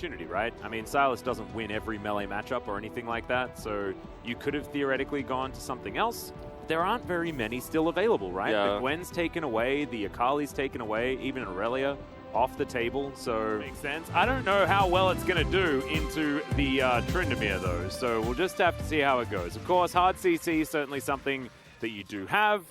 opportunity, right? I mean, Silas doesn't win every melee matchup or anything like that, so you could have theoretically gone to something else. There aren't very many still available, right? Yeah. The Gwen's taken away, the Akali's taken away, even Aurelia off the table, so makes sense. I don't know how well it's going to do into the Tryndamere, though, so we'll just have to see how it goes. Of course, hard CC is certainly something that you do have,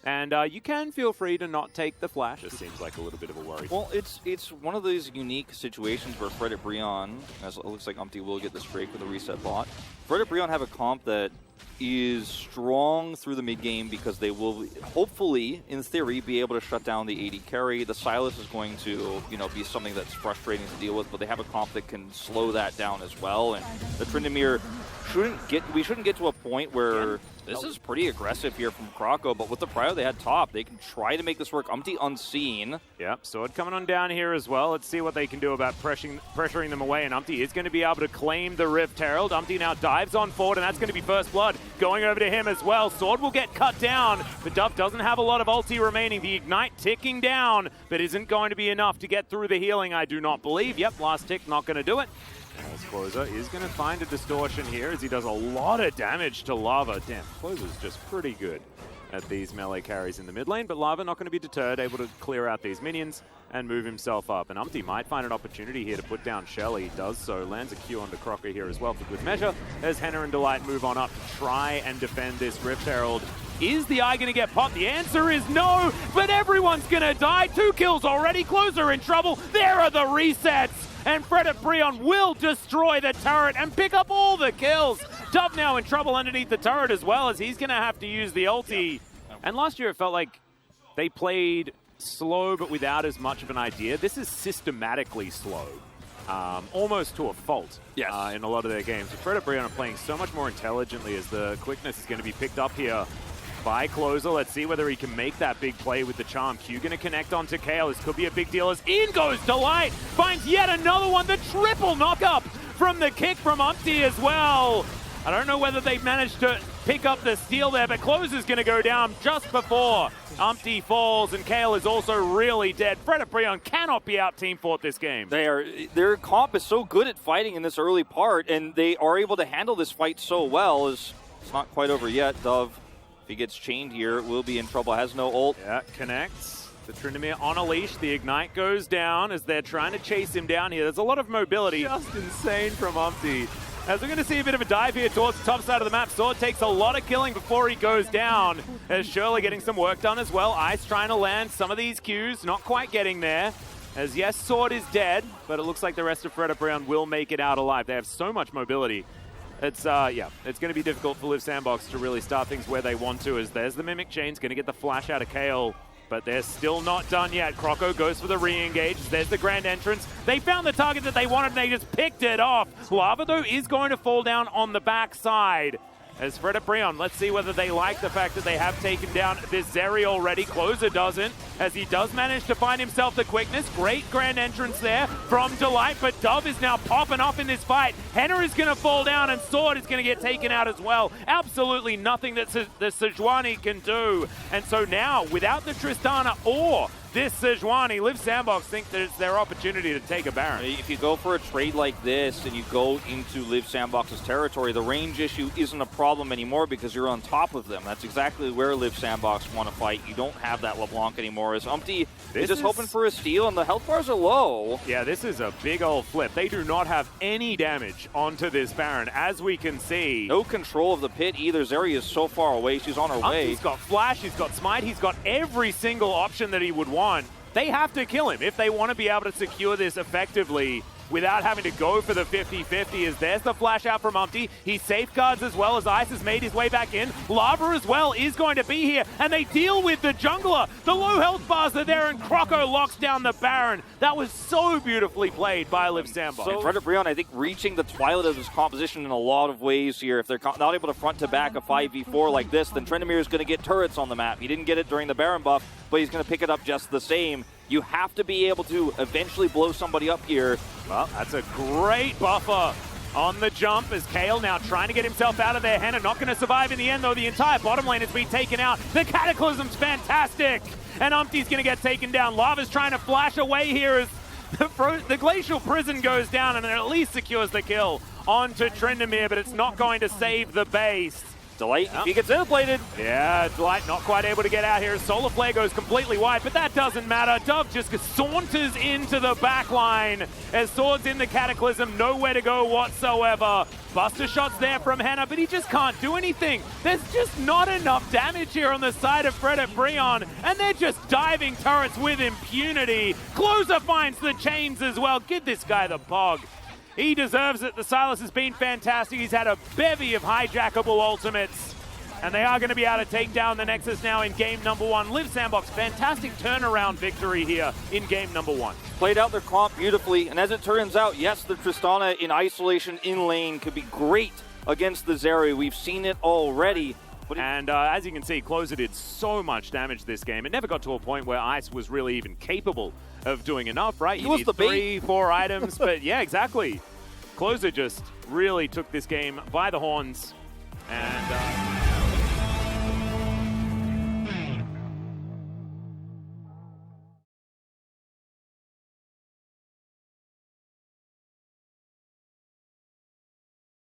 and you can feel free to not take the flash. It seems like a little bit of a worry. Well, it's one of those unique situations where Fred at Brion, as it looks like Umpty will get this break with a reset bot. Fred at Brion have a comp that is strong through the mid-game because they will hopefully, in theory, be able to shut down the AD carry. The Silas is going to, be something that's frustrating to deal with, but they have a comp that can slow that down as well. And the Tryndamere we shouldn't get to a point where this is pretty aggressive here from Kroko, but with the prio they had top, they can try to make this work. Umpty unseen. Yep, Sword coming on down here as well. Let's see what they can do about pressuring them away, and Umpty is going to be able to claim the Rift Herald. Umpty now dives on forward, and that's going to be first blood going over to him as well. Sword will get cut down, but Dove doesn't have a lot of ulti remaining. The Ignite ticking down, but isn't going to be enough to get through the healing, I do not believe. Yep, last tick, not going to do it. As Closer is going to find a distortion here as he does a lot of damage to Lava. Damn, Closer's just pretty good at these melee carries in the mid lane, but Lava not going to be deterred, able to clear out these minions and move himself up. And Umpty might find an opportunity here to put down Shelly. He does so, lands a Q onto Crocker here as well for good measure, as Henna and Delight move on up to try and defend this Rift Herald. Is the eye going to get popped? The answer is no, but everyone's going to die. 2 kills already, Closer in trouble. There are the resets. And Fred at Brion will destroy the turret and pick up all the kills. Dove now in trouble underneath the turret as well, as he's going to have to use the ulti. And last year it felt like they played slow but without as much of an idea. This is systematically slow, almost to a fault in a lot of their games. But Fred at Brion are playing so much more intelligently as the quickness is going to be picked up here by Closer. Let's see whether he can make that big play with the charm. Q going to connect onto Kale. This could be a big deal as in goes Delight. Finds yet another one. The triple knock-up from the kick from Umpty as well. I don't know whether they managed to pick up the steal there, but Closer's going to go down just before Umpty falls, and Kale is also really dead. Fred at Brion cannot be out team fought this game. Their comp is so good at fighting in this early part, and they are able to handle this fight so well. It's not quite over yet. Dove, if he gets chained here, will be in trouble. Has no ult. Yeah, connects. The Tryndamere on a leash. The Ignite goes down as they're trying to chase him down here. There's a lot of mobility. Just insane from Umpty. As we're going to see a bit of a dive here towards the top side of the map. Sword takes a lot of killing before he goes down. As Shirley getting some work done as well. Ice trying to land some of these Qs. Not quite getting there. As yes, Sword is dead, but it looks like the rest of Fred at Brion will make it out alive. They have so much mobility. It's it's going to be difficult for Live Sandbox to really start things where they want to, as there's the Mimic Chain's going to get the flash out of Kale, but they're still not done yet. Kroko goes for the re-engage. There's the grand entrance. They found the target that they wanted, and they just picked it off. Lava, though, is going to fall down on the backside. As Fred at Brion, let's see whether they like the fact that they have taken down this Zeri already. Closer doesn't, as he does manage to find himself the quickness. Great grand entrance there from Delight, but Dove is now popping off in this fight. Henna is going to fall down, and Sword is going to get taken out as well. Absolutely nothing that the Sejuani can do. And so now, without the Tristana or this Sejuani, Live Sandbox think that it's their opportunity to take a Baron. If you go for a trade like this and you go into Live Sandbox's territory, the range issue isn't a problem anymore because you're on top of them. That's exactly where Live Sandbox want to fight. You don't have that LeBlanc anymore. As Umpty is just hoping for a steal, and the health bars are low. Yeah, this is a big old flip. They do not have any damage onto this Baron, as we can see. No control of the pit either. Zeri is so far away. She's on her way. He's got Flash, he's got Smite, he's got every single option that he would want. They have to kill him if they want to be able to secure this effectively without having to go for the 50-50. As there's the flash out from Umpty. He safeguards as well as Ice has made his way back in. Lava as well is going to be here, and they deal with the jungler. The low health bars are there, and Kroko locks down the Baron. That was so beautifully played by Liv Sandbox. So Fred at Brion, I think, reaching the twilight of this composition in a lot of ways here. If they're not able to front to back a 5v4 like this, then Tryndamere is going to get turrets on the map. He didn't get it during the Baron buff, but he's going to pick it up just the same. You have to be able to eventually blow somebody up here. Well, that's a great buffer on the jump as Kale now trying to get himself out of there. Henna not going to survive in the end, though. The entire bottom lane has been taken out. The Cataclysm's fantastic. And Umpty's going to get taken down. Lava's trying to flash away here as The Glacial Prison goes down and it at least secures the kill onto Tryndamere, but it's not going to save the base. Delight, he gets interplated. Yeah, Delight not quite able to get out here. Solar Flare goes completely wide, but that doesn't matter. Dove just saunters into the back line as Sword's in the Cataclysm, nowhere to go whatsoever. Buster shots there from Henna, but he just can't do anything. There's just not enough damage here on the side of Fred at Breon, and they're just diving turrets with impunity. Closer finds the chains as well. Give this guy the bog. He deserves it. The Silas has been fantastic. He's had a bevy of hijackable ultimates. And they are going to be able to take down the Nexus now in game number 1. Liv Sandbox, fantastic turnaround victory here in game number 1. Played out their comp beautifully. And as it turns out, yes, the Tristana in isolation in lane could be great against the Zeri. We've seen it already. And as you can see, Closer did so much damage this game. It never got to a point where Ice was really even capable of doing enough, right? He was the bait. 3-4 items, but yeah, exactly. Closer just really took this game by the horns. And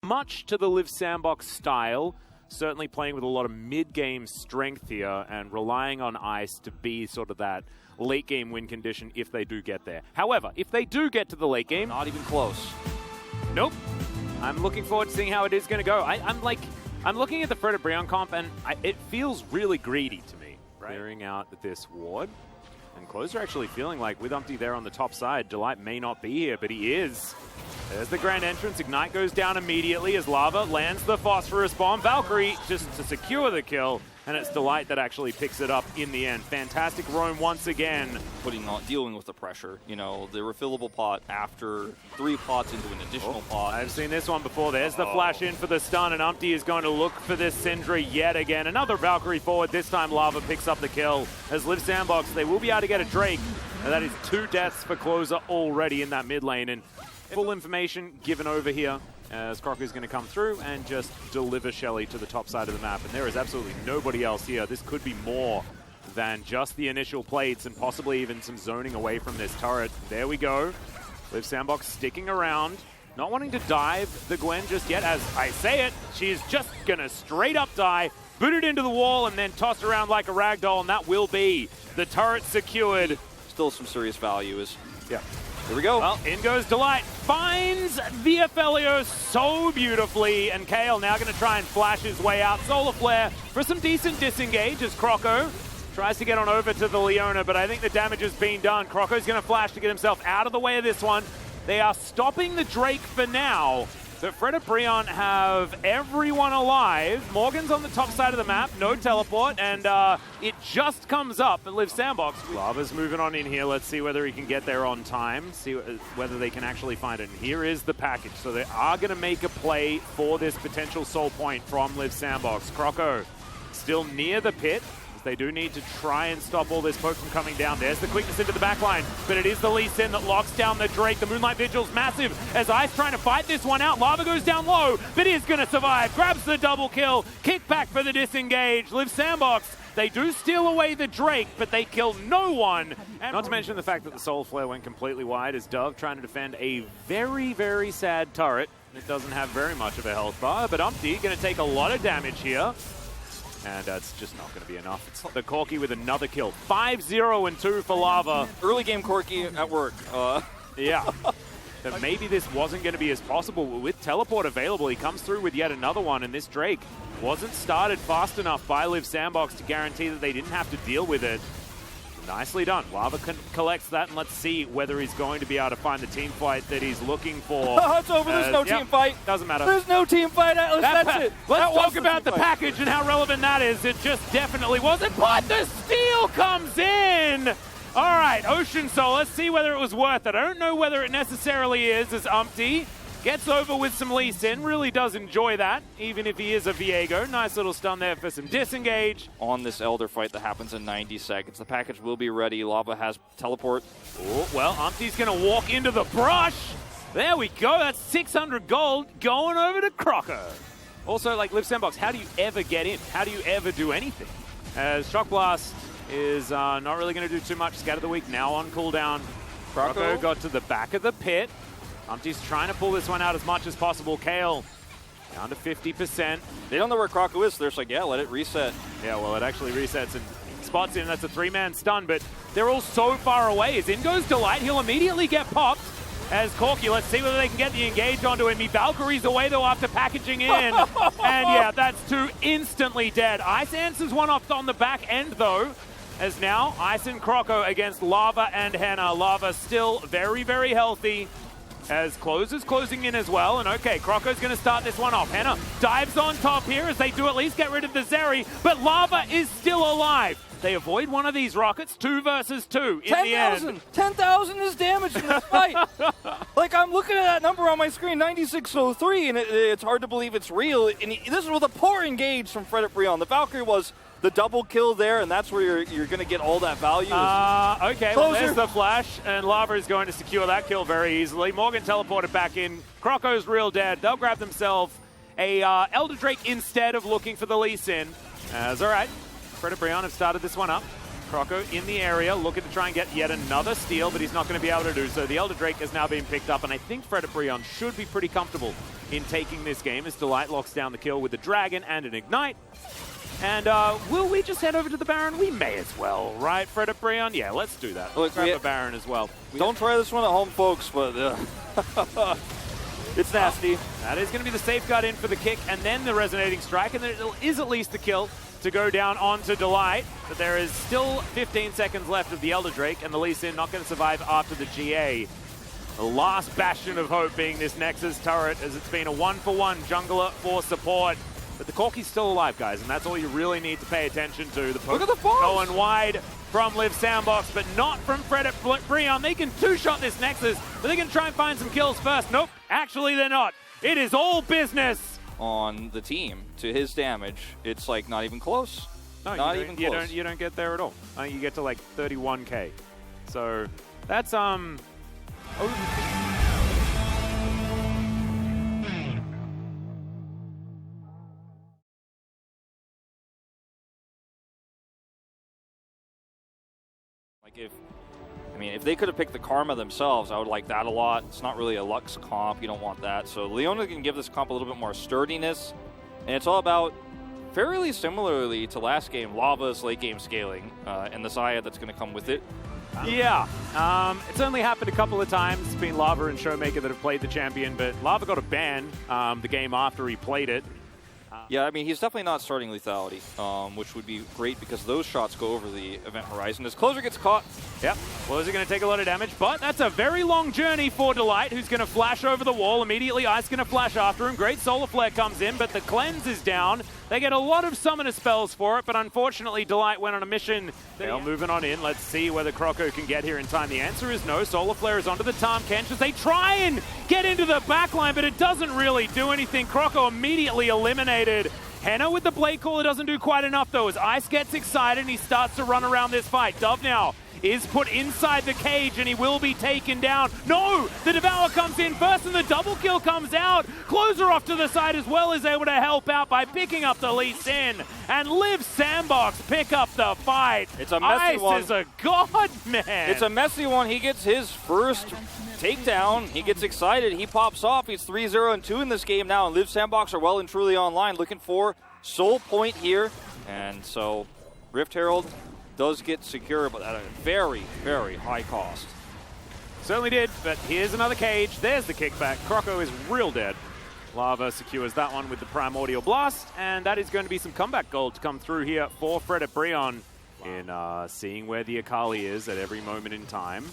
much to the Liv Sandbox style, certainly playing with a lot of mid-game strength here and relying on Ice to be sort of that late-game win condition if they do get there. However, if they do get to the late game... Not even close. Nope. I'm looking forward to seeing how it is going to go. I'm looking at the Fred Breon comp, and it feels really greedy to me. Right. Clearing out this ward. And Closer actually feeling like with Umpty there on the top side, Delight may not be here, but he is. There's the grand entrance. Ignite goes down immediately as Lava lands the Phosphorus Bomb. Valkyrie just to secure the kill, and it's Delight that actually picks it up in the end. Fantastic roam once again. Dealing with the pressure. You know, the refillable pot after 3 pots into an additional pot. I've seen this one before. There's the flash in for the stun, and Umpty is going to look for this Syndra yet again. Another Valkyrie forward. This time Lava picks up the kill. As Liv Sandbox, they will be able to get a Drake. And that is 2 deaths for Closer already in that mid lane. And full information given over here as Crocker's going to come through and just deliver Shelly to the top side of the map. And there is absolutely nobody else here. This could be more than just the initial plates and possibly even some zoning away from this turret. There we go. Liv Sandbox sticking around, not wanting to dive the Gwen just yet. As I say it, she is just going to straight up die, boot it into the wall, and then toss around like a ragdoll, and that will be the turret secured. Still some serious value. Yeah. Here we go. Well, in goes Delight. Finds the Aphelios so beautifully. And Kale now going to try and flash his way out. Solar Flare for some decent disengage as Croco tries to get on over to the Leona. But I think the damage has been done. Croco's going to flash to get himself out of the way of this one. They are stopping the Drake for now. But Fred and Breon have everyone alive. Morgan's on the top side of the map, no teleport, and it just comes up at Liv Sandbox. Lava's moving on in here. Let's see whether he can get there on time, see whether they can actually find it. And here is the package. So they are going to make a play for this potential soul point from Liv Sandbox. Croco still near the pit. They do need to try and stop all this poke from coming down. There's the quickness into the backline, but it is the Lee Sin that locks down the Drake. The Moonlight Vigil's massive as Ice trying to fight this one out. Lava goes down low, but is going to survive. Grabs the double kill. Kick back for the disengage. Liv Sandbox, they do steal away the Drake, but they kill no one. And not to mention the fact that the Soul Flare went completely wide as Dove trying to defend a very, very sad turret. It doesn't have very much of a health bar, but Umpty going to take a lot of damage here. And it's just not going to be enough. It's the Corki with another kill. 5-0 and 2 for Lava. Early game Corki at work. Yeah. But maybe this wasn't going to be as possible. With teleport available, he comes through with yet another one. And this Drake wasn't started fast enough by Liv Sandbox to guarantee that they didn't have to deal with it. Nicely done. Lava collects that, and let's see whether he's going to be able to find the team fight that he's looking for. It's over. There's no team fight. Doesn't matter. There's no team fight, Atlas. That's it. Let's talk about the package and how relevant that is. It just definitely wasn't, but the steal comes in. All right, Ocean Soul. Let's see whether it was worth it. I don't know whether it necessarily is, as Umpty gets over with some Lee Sin. Really does enjoy that, even if he is a Viego. Nice little stun there for some disengage. On this Elder fight that happens in 90 seconds, the package will be ready. Lava has teleport. Oh, well, Umpty's going to walk into the brush. There we go. That's 600 gold going over to Crocker. Also, like Liv Sandbox, how do you ever get in? How do you ever do anything? As Shock Blast is not really going to do too much. Scatter the Weak now on cooldown. Croco got to the back of the pit. Umpty's trying to pull this one out as much as possible. Kale down to 50%. They don't know where Croco is, so they're just like, yeah, let it reset. Yeah, well, it actually resets and spots in. That's a 3-man stun, but they're all so far away. As in goes Delight, he'll immediately get popped as Corky. Let's see whether they can get the engage onto him. He Valkyrie's away, though, after packaging in. And, yeah, that's 2 instantly dead. Ice answers one off on the back end, though, as now Ice and Croco against Lava and Henna. Lava still very, very healthy, as Close is closing in as well. And okay, Croco's going to start this one off. Henna dives on top here as they do at least get rid of the Zeri, but Lava is still alive. They avoid one of these rockets, 2 versus 2 in the end. 10,000 is damage in this fight. Like, I'm looking at that number on my screen, 9603, and it's hard to believe it's real. And this is with a poor engage from Frederick Brion. The Valkyrie was the double kill there, and that's where you're going to get all that value. Okay, well, there's the flash, and Lava is going to secure that kill very easily. Morgan teleported back in. Croco's real dead. They'll grab themselves a Elder Drake instead of looking for the Lee Sin. All right. Frederick Brion have started this one up. Croco in the area, looking to try and get yet another steal, but he's not going to be able to do so. The Elder Drake has now been picked up, and I think Frederick Brion should be pretty comfortable in taking this game as Delight locks down the kill with the Dragon and an Ignite. And will we just head over to the Baron? We may as well, right, Frederick Brion? Yeah, let's do that. Let's grab the Baron as well. Don't try this one at home, folks, but it's nasty. That is going to be the safeguard in for the kick, and then the Resonating Strike, and there is at least the kill to go down onto Delight, but there is still 15 seconds left of the Elder Drake, and the Lee Sin not going to survive after the GA. The last bastion of hope being this Nexus turret, as it's been a 1-for-1 jungler for support. But the Corky's still alive, guys, and that's all you really need to pay attention to. The Look at the bombs going wide from Liv Sandbox, but not from Frederick Brion. They can 2-shot this Nexus, but they can try and find some kills first. Nope, actually they're not. It is all business on the team to his damage. It's like not even close. No, not even close. You don't get there at all. You get to like 31k. So that's like if they could have picked the Karma themselves, I would like that a lot. It's not really a Lux comp. You don't want that. So Leona can give this comp a little bit more sturdiness. And it's all about, fairly similarly to last game, Lava's late game scaling and the Xayah that's going to come with it. Yeah. It's only happened a couple of times. It's been Lava and Showmaker that have played the champion, but Lava got a ban the game after he played it. Yeah, I mean, he's definitely not starting lethality, which would be great because those shots go over the event horizon. As Closer gets caught. Yep, Closer going to take a lot of damage, but that's a very long journey for Delight, who's going to flash over the wall. Immediately, Ice going to flash after him. Great Solar Flare comes in, but the Cleanse is down. They get a lot of summoner spells for it, but unfortunately, Delight went on a mission. They're moving on in. Let's see whether Croco can get here in time. The answer is no. Solar Flare is onto the Tahm Kench as they try and get into the backline, but it doesn't really do anything. Croco immediately eliminated. Henna with the Blade Caller doesn't do quite enough, though, as Ice gets excited and he starts to run around this fight. Dove now is put inside the cage and he will be taken down. No! The Devour comes in first and the double kill comes out. Closer off to the side as well is able to help out by picking up the Lee Sin. And Liv Sandbox pick up the fight. It's a messy one. Ice is a god, man. It's a messy one. He gets his first takedown. He gets excited. He pops off. He's 3-0-2 in this game now. And Liv Sandbox are well and truly online, looking for Soul Point here. And so Rift Herald does get secure, but at a very, very high cost. Certainly did, but here's another cage. There's the kickback. Croco is real dead. Lava secures that one with the Primordial Blast, and that is going to be some comeback gold to come through here for Frederick Brion in seeing where the Akali is at every moment in time.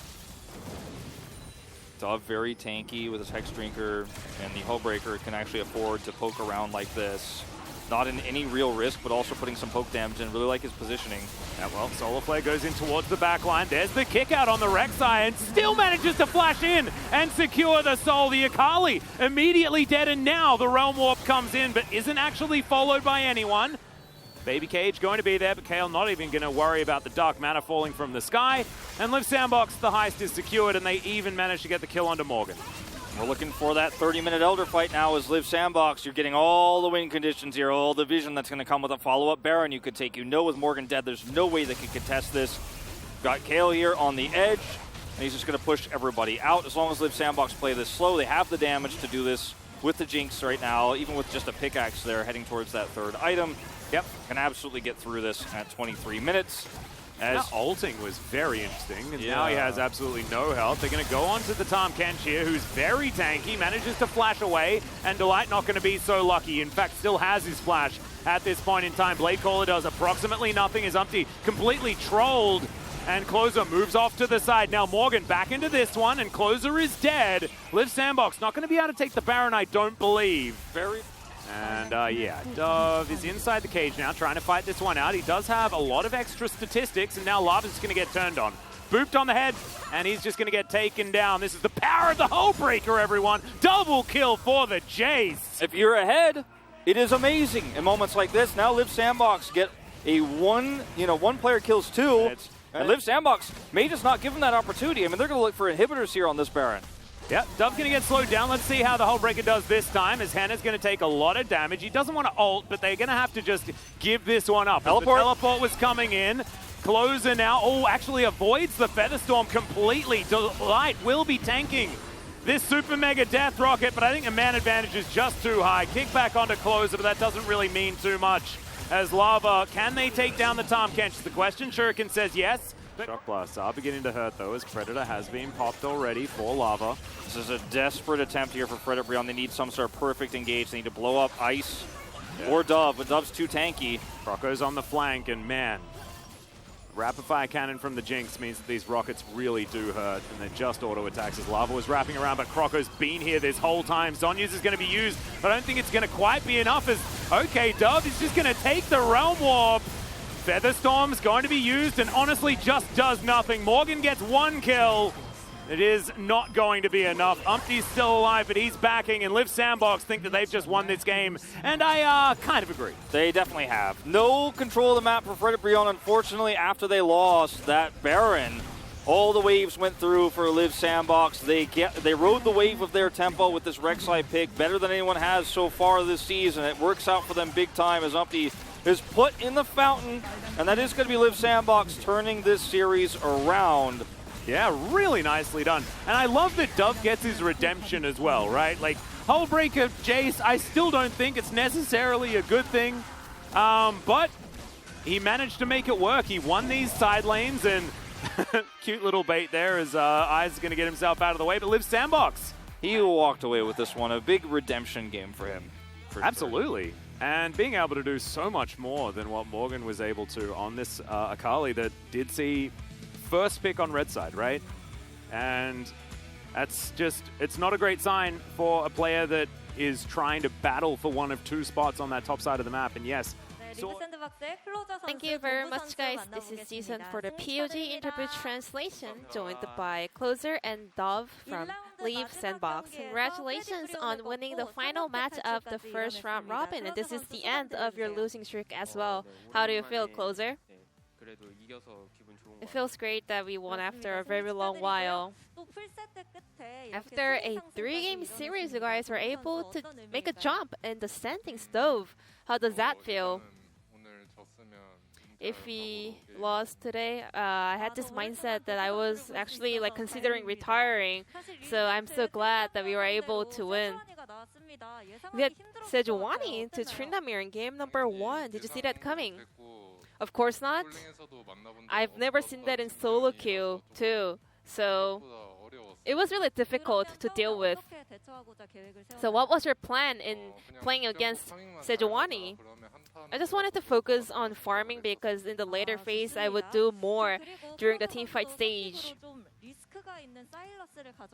Dove very tanky with his Hex Drinker, and the Hullbreaker can actually afford to poke around like this. Not in any real risk, but also putting some poke damage in. Really like his positioning. Yeah, well, Solar Flare goes in towards the back line. There's the kick out on the Rek'Sai and still manages to flash in and secure the soul. The Akali immediately dead, and now the Realm Warp comes in, but isn't actually followed by anyone. Baby Cage going to be there, but Kale not even going to worry about the Dark Mana falling from the sky. And Liv Sandbox, the heist is secured, and they even manage to get the kill onto Morgan. We're looking for that 30-minute Elder fight now as Liv Sandbox. You're getting all the win conditions here, all the vision that's going to come with a follow-up Baron you could take. You know with Morgan dead, there's no way they could contest this. Got Kale here on the edge. and he's just going to push everybody out. As long as Liv Sandbox play this slow, they have the damage to do this with the Jinx right now, even with just a pickaxe there heading towards that third item. Yep, can absolutely get through this at 23 minutes. As ulting was very interesting, and now he has absolutely no health. They're going to go on to the Tahm Kench here, who's very tanky, manages to flash away, and Delight not going to be so lucky. In fact, still has his flash at this point in time. Blade Caller does approximately nothing as Umpty completely trolled, and Closer moves off to the side. Now Morgan back into this one, and Closer is dead. Liv Sandbox not going to be able to take the Baron, I don't believe. And yeah, Dove is inside the cage now, trying to fight this one out. He does have a lot of extra statistics, and now Lava's just going to get turned on. Booped on the head, and he's just going to get taken down. This is the power of the Hullbreaker, everyone. Double kill for the Jace. If you're ahead, it is amazing in moments like this. Now Liv Sandbox get a one player kills two, and Liv Sandbox may just not give him that opportunity. I mean, they're going to look for inhibitors here on this Baron. Yep, Dove's going to get slowed down. Let's see how the Hullbreaker does this time, as Hannah's going to take a lot of damage. He doesn't want to ult, but they're going to have to just give this one up. Teleport. The teleport was coming in. Closer now, actually avoids the Featherstorm completely. Delight will be tanking this Super Mega Death Rocket, but I think the man advantage is just too high. Kick back onto Closer, but that doesn't really mean too much. As Lava, can they take down the Tahm Kench? Is the question. Shuriken says yes. Shock blasts are beginning to hurt, though, as Predator has been popped already for Lava. This is a desperate attempt here for Fred Brion. They need some sort of perfect engage. They need to blow up Ice or Dove, but Dove's too tanky. Croco's on the flank, and man, rapid fire cannon from the Jinx means that these rockets really do hurt, and they're just auto attacks as Lava was wrapping around, but Croco's been here this whole time. Zhonya's is going to be used, but I don't think it's going to quite be enough as, okay, Dove is just going to take the Realm Warp. Featherstorm's going to be used and honestly just does nothing. Morgan gets one kill. It is not going to be enough. Umpty's still alive, but he's backing, and Liv Sandbox think that they've just won this game, and I kind of agree. They definitely have. No control of the map for Fred Brion, unfortunately, after they lost that Baron. All the waves went through for Liv Sandbox. They rode the wave of their tempo with this Rek'Sai pick, better than anyone has so far this season. It works out for them big time as Umpty is put in the fountain, and that is going to be Liv Sandbox turning this series around. Yeah, really nicely done. And I love that Dove gets his redemption as well, right? Like, Hullbreaker Jace, I still don't think it's necessarily a good thing, but he managed to make it work. He won these side lanes, and cute little bait there as Eyes is going to get himself out of the way, but Liv Sandbox. He walked away with this one, a big redemption game for him. Absolutely. Sure. And being able to do so much more than what Morgan was able to on this Akali that did see first pick on red side, right? And that's just, it's not a great sign for a player that is trying to battle for one of two spots on that top side of the map. And yes, thank you very much, guys. This is Jason for the POG interview translation, joined by Closer and Dove from Liv Sandbox. Congratulations on winning the final match of the first round robin, and this is the end of your losing streak as well. How do you feel, Closer? It feels great that we won after a very long while. After a 3-game series, you guys were able to make a jump in the standings, Dove. How does that feel? If we lost today, I had this mindset that I was actually considering retiring. So I'm so glad that we were able to win. We had Sejuani into Tryndamere in game number 1. Did you see that coming? Of course not. I've never seen that in solo queue too. So it was really difficult to deal with. So what was your plan in playing against Sejuani? I just wanted to focus on farming because in the later phase I would do more during the teamfight stage.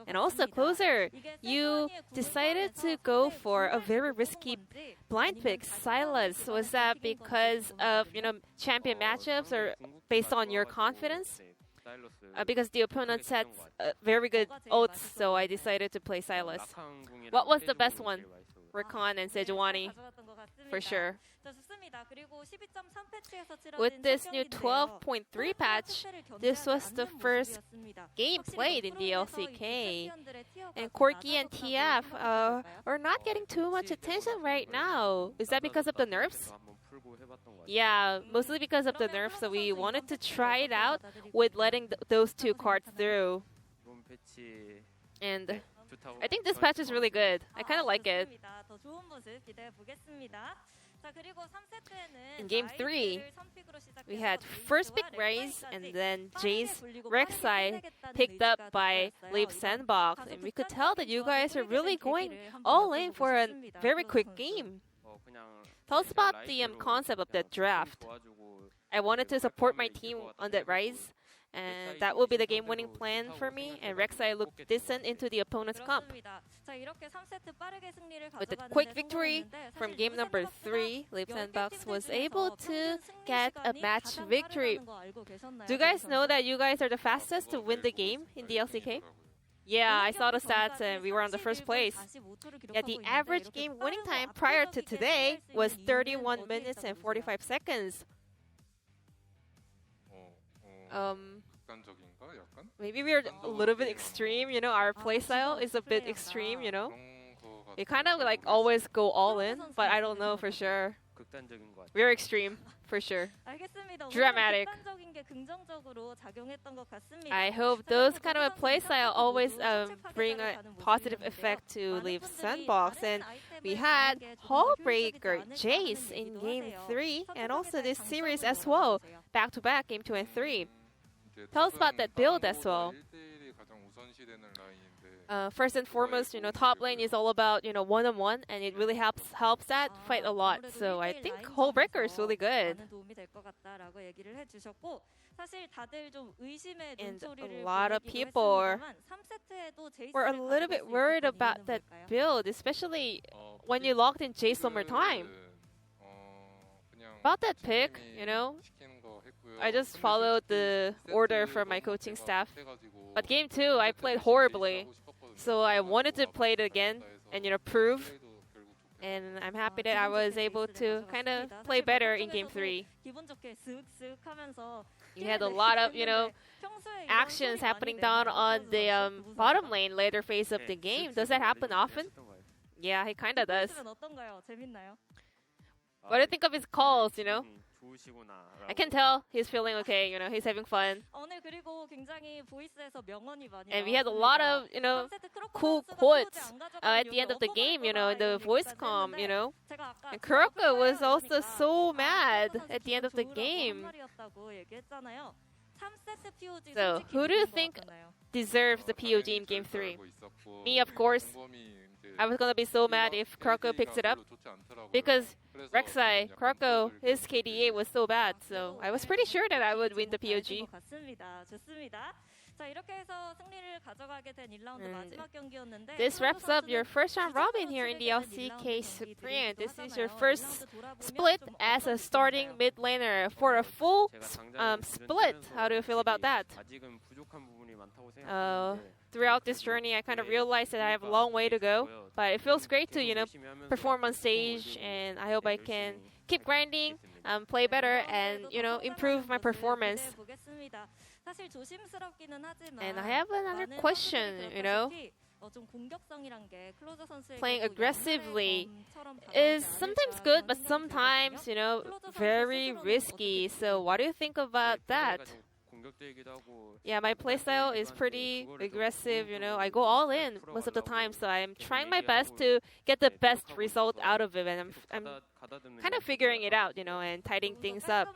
And also, Closer, you decided to go for a very risky blind pick, Sylas. Was that because of champion matchups or based on your confidence? Because the opponent had very good ults, so I decided to play Sylas. What was the best one? Rakan and Sejuani, for sure. With this new 12.3 patch, this was the first game played in the LCK. And Corki and TF are not getting too much attention right now. Is that because of the nerfs? Yeah, mostly because of the nerfs, so we wanted to try it out with letting those two cards through. And I think this patch is really good. I kind of like it. In game 3, we had first pick Raze and then Jace Rek'Sai picked up by Leap Sandbox. And we could tell that you guys are really going all in for a very quick game. Tell us about the concept of the draft. I wanted to support my team on that Rise, and that will be the game-winning plan for me, and Rek'Sai looked decent into the opponent's comp. With a quick victory from game number 3, Leap Sandbox was able to get a match victory. Do you guys know that you guys are the fastest to win the game in the LCK? Yeah, I saw the stats and we were on the first place. Yeah, the average game winning time prior to today was 31 minutes and 45 seconds. Maybe we're a little bit extreme, you know, our playstyle is a bit extreme, you know. We kind of like always go all in, but I don't know for sure. We're extreme, for sure. Dramatic. I hope those kind of a playstyle always bring a positive effect to Leap Sandbox. And we had Hallbreaker Jace in game 3 and also this series as well, back-to-back game 2 and 3. Tell us about that build as well. First and foremost, you know, top lane is all about, you know, one-on-one, and it really helps that fight a lot. So I think Hallbreaker is really good. And a lot of people were a little bit worried about that build, especially when you locked in Jace one more time. About that pick, you know, I just followed the order from my coaching staff. But game 2, I played horribly. So I wanted to play it again and, you know, prove. And I'm happy that I was able to kind of play better in game 3. You had a lot of, you know, actions happening down on the bottom lane later phase of the game. Does that happen often? Yeah, it kind of does. What do you think of his calls, you know? I can tell he's feeling okay, you know, he's having fun. And we had a lot of, you know, cool quotes at the end of the game, you know, in the voice comm, you know. And Kuroko was also so mad at the end of the game. So, who do you think deserves the POG in game 3? Me, of course. I was gonna be so mad if Kuroko picks it up, because Rek'Sai, Kuroko, his KDA was so bad, so I was pretty sure that I would win the POG. And this wraps up your first round robin here in the LCK Sprint. This is your first split as a starting mid laner for a full split. How do you feel about that? Throughout this journey, I kind of realized that I have a long way to go, but it feels great to, you know, perform on stage, and I hope I can keep grinding, play better, and, you know, improve my performance. And I have another question, you know. Playing aggressively is sometimes good, but sometimes, you know, very risky. So what do you think about that? Yeah, my playstyle is pretty aggressive, you know. I go all in most of the time, so I'm trying my best to get the best result out of it, and I'm kind of figuring it out, you know, and tidying things up.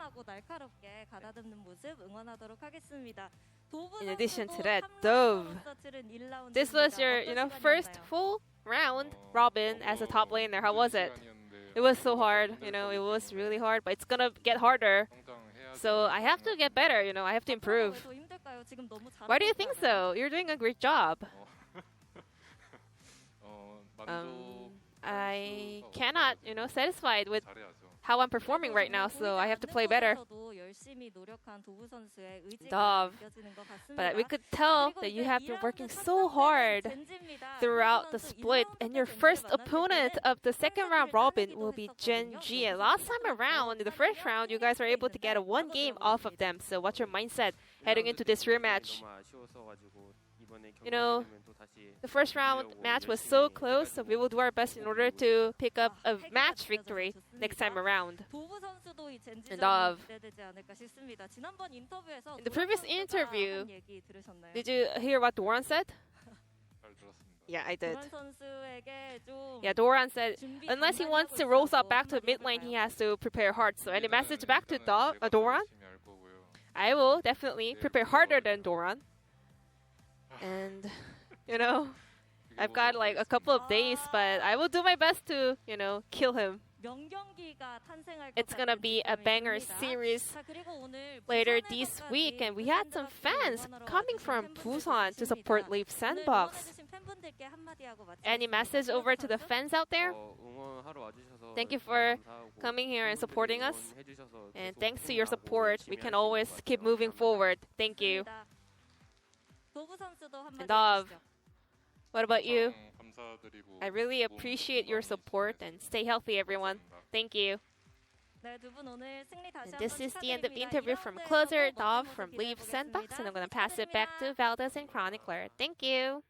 In addition to that, Dove. This was your, you know, first full round robin as a top laner. How was it? It was so hard, you know, it was really hard, but it's gonna get harder. So I have to get better, you know, I have to improve. Why do you think so? You're doing a great job. I cannot, you know, satisfied with how I'm performing right now, so I have to play better. Dove. But we could tell that you have been working so hard throughout the split, and your first opponent of the second round robin will be Gen G. And last time around, in the first round, you guys were able to get a one game off of them. So what's your mindset heading into this rematch? you know, the first round match was so close, so we will do our best in order to pick up a match victory next time around. And in the previous interview, did you hear what Doran said? Yeah, I did. Yeah, Doran said unless he wants to roll up back to mid lane, he has to prepare hard. So any message back to Doran? I will definitely prepare harder than Doran. And, you know, I've got like a couple of days, but I will do my best to, you know, kill him. It's gonna be a banger series later this week, and we had some fans coming from Busan to support Leaf Sandbox. Any message over to the fans out there? Thank you for coming here and supporting us. And thanks to your support, we can always keep moving forward. Thank you. And Dov, what about you? I really appreciate your support, and stay healthy, everyone. Thank you. And this is the end of the interview from Closer, Dov from Leaf Sandbox, and I'm going to pass it back to Valdez and Chronicler. Thank you.